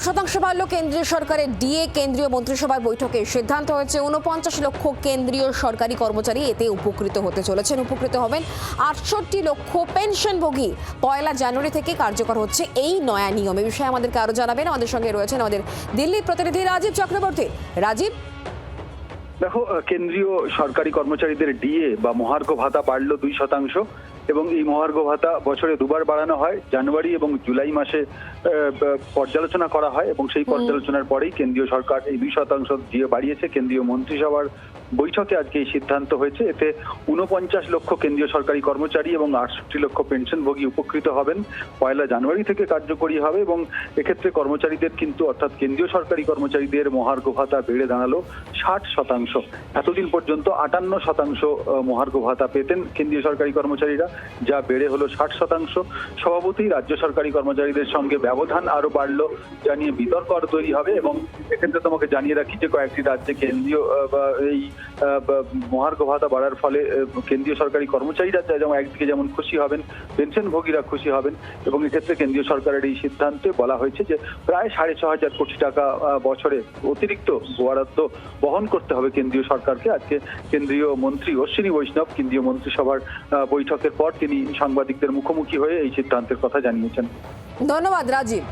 শতাংশ বাড়ল কেন্দ্রীয় সরকারের ডিএ। কেন্দ্রীয় মন্ত্রিসভার বৈঠকে সিদ্ধান্ত হয়েছে ৪৯ লক্ষ কেন্দ্রীয় সরকারি কর্মচারী এতে উপকৃত হতে চলেছেন। উপকৃত হবেন ৬৮ লক্ষ পেনশনভোগী। ১ জানুয়ারি থেকে কার্যকর হচ্ছে এই নয়া নিয়ম। এ বিষয়ে আমাদেরকে আরো জানাবেন আমাদের সঙ্গে রয়েছেন আমাদের দিল্লি প্রতিনিধি রাজীব চক্রবর্তী। রাজীব, দেখো, কেন্দ্রীয় সরকারি কর্মচারীদের ডিএ বা মহার্ঘ ভাতা বাড়লো ২% এবং এই মহার্ঘ ভাতা বছরে দুবার বাড়ানো হয়। জানুয়ারি এবং জুলাই মাসে পর্যালোচনা করা হয় এবং সেই পর্যালোচনার পরেই কেন্দ্রীয় সরকার এই ২% ডিএ বাড়িয়েছে। কেন্দ্রীয় মন্ত্রিসভার বৈঠকে আজকে এই সিদ্ধান্ত হয়েছে। এতে ৪৯ লক্ষ কেন্দ্রীয় সরকারি কর্মচারী এবং ৬৮ লক্ষ পেনশনভোগী উপকৃত হবেন। ১ জানুয়ারি থেকে কার্যকরী হবে এবং এক্ষেত্রে কর্মচারীদের কিন্তু অর্থাৎ কেন্দ্রীয় সরকারি কর্মচারীদের মহার্ঘ ভাতা বেড়ে দাঁড়ালো ৬০%। এতদিন পর্যন্ত ৫৮% মহার্ঘ ভাতা পেতেন কেন্দ্রীয় সরকারি কর্মচারীরা, যা বেড়ে হলো 60%। স্বভাবতই রাজ্য সরকারি কর্মচারীদের সঙ্গে ব্যবধান আরো বাড়লো, যা নিয়ে বিতর্ক আরো তৈরি হবে। এবং এক্ষেত্রে তোমাকে জানিয়ে রাখি যে কয়েকটি রাজ্যে কেন্দ্রীয় এই মহার্ঘ ভাতা বাড়ার ফলে কেন্দ্রীয় সরকারি কর্মচারীরা যেমন একদিকে যেমন খুশি হবেন, পেনশনভোগীরা খুশি হবেন। এবং এক্ষেত্রে কেন্দ্রীয় সরকারের এই সিদ্ধান্তে বলা হয়েছে যে প্রায় ৬৫০০ কোটি টাকা বছরে অতিরিক্ত বরাদ্দ বহন করতে হবে কেন্দ্রীয় সরকারকে। আজকে কেন্দ্রীয় মন্ত্রী অশ্বিনী বৈষ্ণব কেন্দ্রীয় মন্ত্রিসভার বৈঠকের পর তিনি সাংবাদিকদের মুখোমুখি হয়ে এই সিদ্ধান্তের কথা জানিয়েছেন। ধন্যবাদ রাজীব।